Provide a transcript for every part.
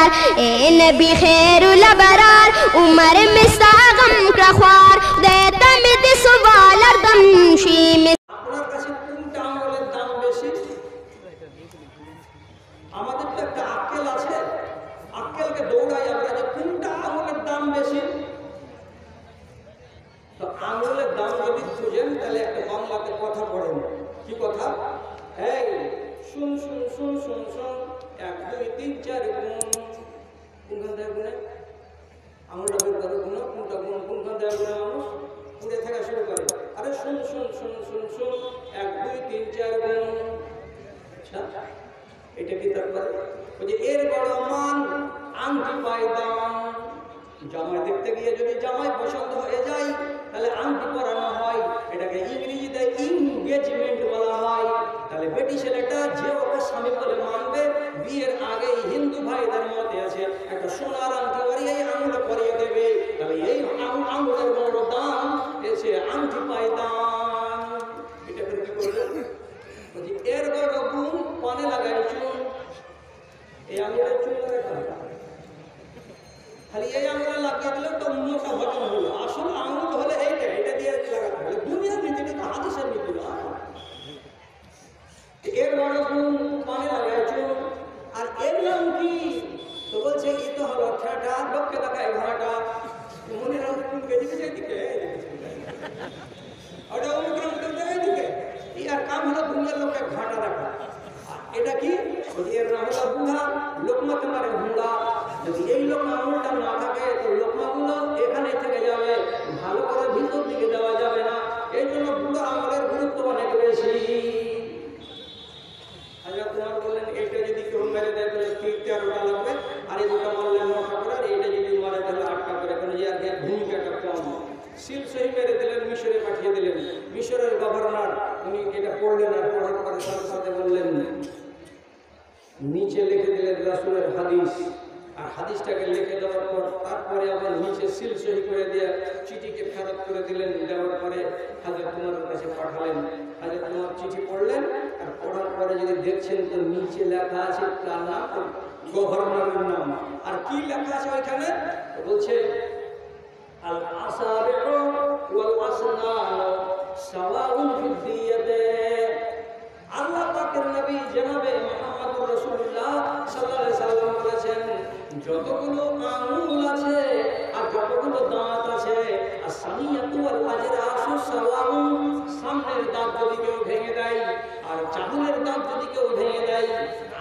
यार ए नबी खैरुल अबरार उमर में सागम प्रख्वार देता मिद सवाल दमशी में আপনার কাছে কোনটা আমলের দাম বেশি? আমাদের তো একটা আক্কেল আছে, আক্কেলকে দৌড়াই আমরা যে কোনটা আমলের দাম বেশি। তো আমলের দাম যদি খুঁজেন তাহলে একটা বাংলাতে কথা পড়েন। কি কথা? এই শুন শুন শুন শুন শুন 1 2 3 4 গুণ কোনখান থেকে গুণে আমরা বের করে গুণ কোনটা গুণ কোনখান থেকে গুণে মানুষ পুড়ে থাকা শুরু করে। আরে শুন শুন শুন শুন শুন 1 2 3 4 গুণ। আচ্ছা এটা কি তারপরে ওই যে এর বড় মান আংটি পায়দান। জামাই দেখতে গিয়ে যদি জামাই পছন্দ হয়ে যায় তাহলে আংটি পরানো হয়, এটাকে ইংরেজিতে এনগেজমেন্ট বলা হয়। তাহলে বেটি ছেলেটা যে ওকে স্বামী বলে মানবে বিয়ের আগে হিন্দু ভাইদের মতে আছে একটা সোনার আংটি পরিয়ে আঙুলে পরিয়ে দেবে। তাহলে এই আঙুলের বড় দাম এসে আংটি পায়দান। এটা করে কি করবে? এর বড় গুণ পানে লাগাই চুন। এই আঙুলের চুন লাগাই খালি এই আঙুলে লাগিয়ে দিলে তো মোটা হজম হলো। আসলে আঙুল হলে এইটা এটা দিয়ে লাগাতে হবে। দুনিয়ার নীতি তো হাদিসের নীতি না। এর বড় গুণ পানে লাগাই চুন। আর এর নাম কি? তো বলছে এই তো হলো ঠাটা লোককে দেখায় ঘোড়াটা মনে রাখ কোন কেজি কেজি দিকে ওটা অনুগ্রহ করতে দিকে এই আর কাম হলো দুনিয়ার লোককে ঘাটা রাখা। এটা কি? এর নাম হলো বুড়া লোকমাতে মারে হুঙ্গা। যদি এই লোকমা আমলটা না থাকে তো লোকমাগুলো এখানে থেকে যাবে, ভালো করে ভিতর দিকে দেওয়া যাবে না। এই জন্য বুড়ো আমলের গুরুত্ব অনেক বেশি। আচ্ছা তোমার বললেন এটা যদি কেউ মেরে দেয় তাহলে 13টা লাগবে, আর এই দুটো মারলে 9টা করে, আর এইটা যদি মারে তাহলে 8টা করে। কেন যে আর ভূমিকাটা কম। সিল সহি মেরে দিলেন, মিশরে পাঠিয়ে দিলেন। মিশরের গভর্নর উনি এটা পড়লেন, আর পড়ার পরে সাথে সাথে বললেন নিচে লিখে দিলেন রাসূলের হাদিস। আর হাদিসটাকে লিখে দেওয়ার পর তারপরে আবার নিচে সিল সহি করে দিয়ে চিঠিকে ফেরত করে দিলেন। দেওয়ার পরে হযরত উমরের কাছে পাঠালেন। হযরত উমর চিঠি পড়লেন, আর পড়ার পরে যদি দেখছেন তো নিচে লেখা আছে কার নাম, গভর্নরের নাম। আর কি লেখা আছে ওইখানে? বলছে আল আসাবিউ ওয়াল আসনান সাওয়াউন ফিদ দিয়াতে। আল্লাহ পাকের নবী জনাবে মুহাম্মদুর রাসূলুল্লাহ সাল্লাল্লাহু আলাইহি সাল্লাম বলেছেন যতগুলো আঙ্গুল আছে আর যতগুলো দাঁত আছে আসানিয়াতু ওয়াল আজরাসু সাওয়াউন। সামনের দাঁত যদি কেউ ভেঙে দেয় আর চাদুলের দাঁত যদি কেউ ভেঙে দেয়,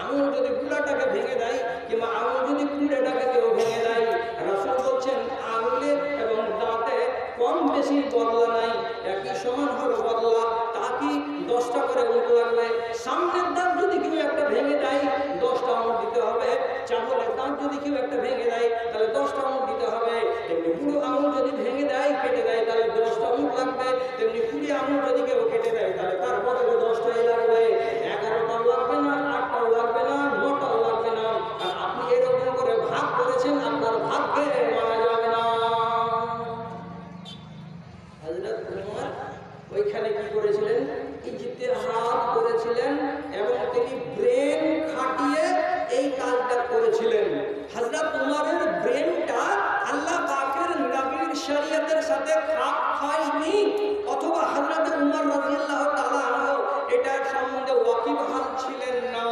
আঙুল যদি বুলাটাকে ভেঙে দেয় কিংবা আঙুল যদি কুড়েটাকে কেউ ভেঙে দেয়, রাসূল বলছেন আঙুলের এবং দাঁতে কম বেশি বদলা নাই, একই সমান হলো বদলা। তা কি 10টা করে উল্ট লাগবে? সামনের দাঁত যদি কেউ একটা ভেঙে দেয় 10টা আঙুল দিতে হবে। চাদুলের দাঁত যদি কেউ একটা ভেঙে দেয় তাহলে 10টা আঙুল দিতে হবে। তেমনি বুড়ো আঙুল যদি ভেঙে দেয় কেটে দেয় তাহলে 10টা আঙুল লাগবে। তেমনি কুড়ি আঙুল যদি কেউ কেটে দেয় তাহলে তার বদলে 10টাই লাগবে। 11টাও লাগবে না, 8টাও লাগবে না, 9টাও লাগবে না। আর আপনি এরকম করে ভাগ করেছেন, আপনার ভাগ্যে মারা যাবে না। হযরত উমর ওইখানে কি করেছিলেন? ইজতিহাদ করেছিলেন এবং তিনি ব্রেন খাটিয়ে এই কাজটা করেছিলেন। হযরত উমরের ব্রেনটা আল্লাহ পাকের নবীর শরীয়তের সাথে খাপ খায়নি, অথবা হযরত উমর রাদিয়াল্লাহু তাআলা আনহু এটা সম্বন্ধে ওয়াকিবহাল ছিলেন না।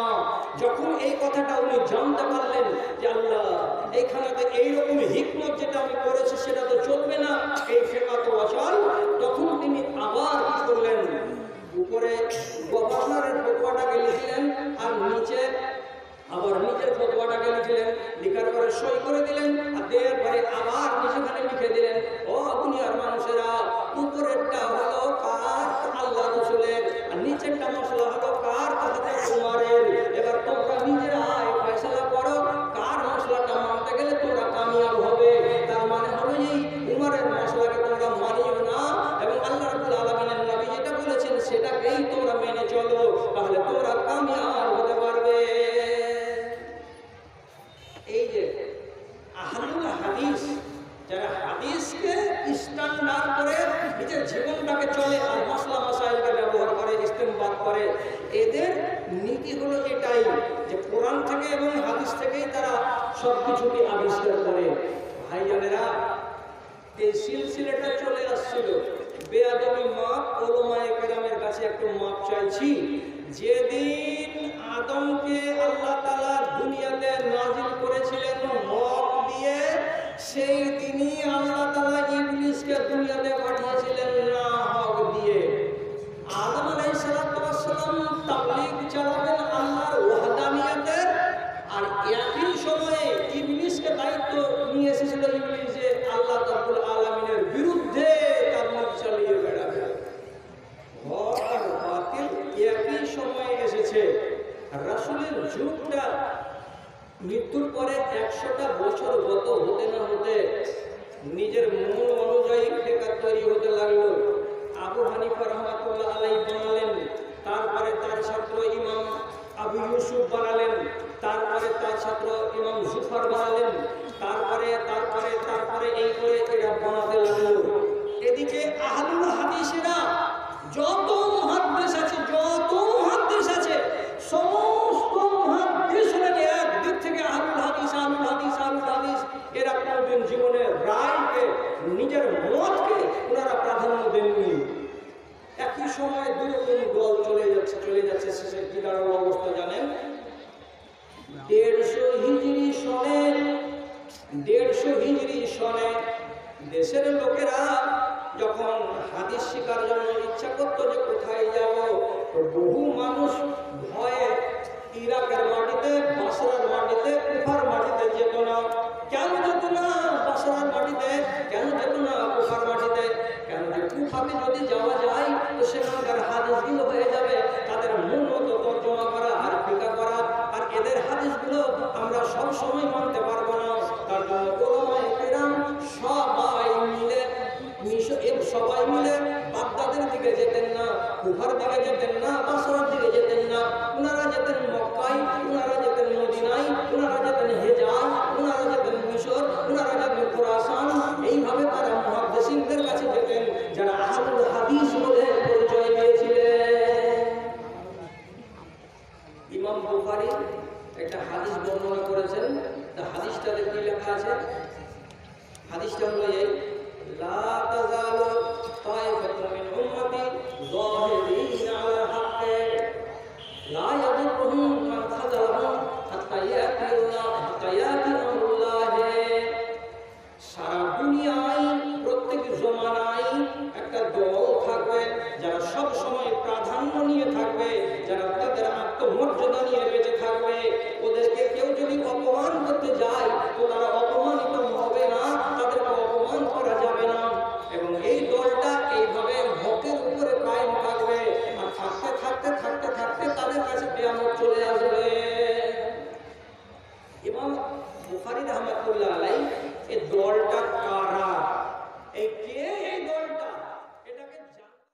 যখন এই কথাটা উনি জানতে পারলেন যে আল্লাহ এইখানে তো এইরকম হিকমত যেটা আমি করেছি সেটা তো চলবে না, এই ফেকা তো অচল, তখন তিনি আবার কি করলেন? উপরে গভর্নরের ফতোয়াটাকে লিখলেন আর নিচে আবার নিজের ফতোয়াটাকে লিখলেন। লিখার পরে সই করে দিলেন, আর দেওয়ার পরে আবার নিচেখানে লিখে দিলেন ও দুনিয়ার মানুষেরা, উপরেরটা হলো কার? আল্লাহ রাসূলের, আর নিচেরটা মশলা হলো কার? হযরত উমরের। এবার তোমরা নিজেরা ফয়সালা করো কার মশলাটা মানতে গেলে তোমরা কামিয়াব হবে। তার মানে হলো এই উমরের মশলাকে তোমরা মানিও না এবং আল্লাহ রাব্বুল আলামিনের নবী যেটা বলেছেন সেটাকেই তোমরা মেনে চলো, তাহলে তোমরা কামিয়াব হতে পারবে। এই যে আহলুল হাদিস যারা হাদিসকে স্ট্যান্ডার্ড করে নিজের জীবনটাকে চলে আর মশলা মাসাইলকে ব্যবহার করে, ইস্তেমবাদ করে, এদের নীতি হলো এটাই যে কোরআন থেকে এবং হাদিস থেকেই তারা সব কিছুকে আবিষ্কার করে। ভাইজানেরা, এই সিলসিলাটা চলে আসছিল। বেয়াদবি মাপ, ওলামায়ে কেরামের কাছে একটু মাপ চাইছি। যেদিন আদমকে আল্লাহ তাআলা দুনিয়াতে নাজিল করেছিলেন হক দিয়ে, সেই দিনই আল্লাহ তাআলা ইবলিসকে দুনিয়াতে পাঠিয়েছিলেন না হক দিয়ে। আদম আলাইহিস সালাম তাবলীগ চালাবেন আল্লাহর ওয়াহদানিয়তের, আর একই সময়ে ইবলিসকে দায়িত্ব নিয়ে এসেছিল ইবলিস যে আল্লাহ রাব্বুল আলামিনের বিরুদ্ধে তাবলীগ চালিয়ে বেড়াবে। হক আর বাতিল একই সময়ে এসেছে। রাসূলের যুগটা মৃত্যুর পরে 100টা বছর গত হতে না হতে নিজের মন অনুযায়ী ফিকহ তৈরি হতে লাগলো। আবু হানিফা রাহমাতুল্লাহ আলাইহি বানালেন, তারপরে তার ছাত্র ইমাম আবু ইউসুফ বানালেন, তারপরে তার ছাত্র ইমাম জুফার বানালেন, তারপরে এই করে এরা বানাতে লাগলো। এদিকে আহলুল হাদিসেরা যত মুহাদ্দিস আছে সমস্ত মুহাদ্দিসরাকে একদিক থেকে আহলুল হাদিস এরা কোনদিন জীবনের রায়কে, নিজের মতকে ওনারা প্রাধান্য দেননি। একই সময় দুরকম দল চলে যাচ্ছে। শেষে কি দাঁড়ানোর অবস্থা জানেন? 150 হিজরি সনে দেশের লোকেরা যখন হাদিস শিকার জন্য ইচ্ছা করতো যে কোথায় যাব, বহু মানুষ ভয়ে ইরাকের মাটিতে, বাসরার মাটিতে, কুফার মাটিতে যেত না। কেন যেত না বাসরার মাটিতে? কেন যেত না কুফার মাটিতে? কেন যে কুফাতে যদি যাওয়া যায় তো সেখানকার হাদিসগুলো হয়ে যাবে তাদের মূল মতো তর্জমা করা আর ফিকহ করা, আর এদের হাদিসগুলো আমরা সব সময় মানতে পারবো না। তার জন্য ওলামায়ে কেরাম সবাই মিলে বাগদাদের দিকে যেতেন না, কুফার দিকে যেতেন না, বাসরার দিকে যেতেন না। ওনারা যেতেন মক্কায়, ওনারা যেতেন মদিনায়, ওনারা যেতেন হেজাজ, ওনারা যেতেন মিশর, ওনারা যেতেন খোরাসান। এইভাবে তারা মুহাদ্দিসিনদের কাছে যেতেন যারা আহলুল হাদিস বলে পরিচয় দিয়েছিলেন। ইমাম বুখারী একটা হাদিস বর্ণনা করেছেন। তা হাদিসটাতে কি লেখা আছে? হাদিসটা হলো এই, লা তাযালু তায়ফাতুন মিন উম্মতি যাহিরিন আলা হাক্কি লা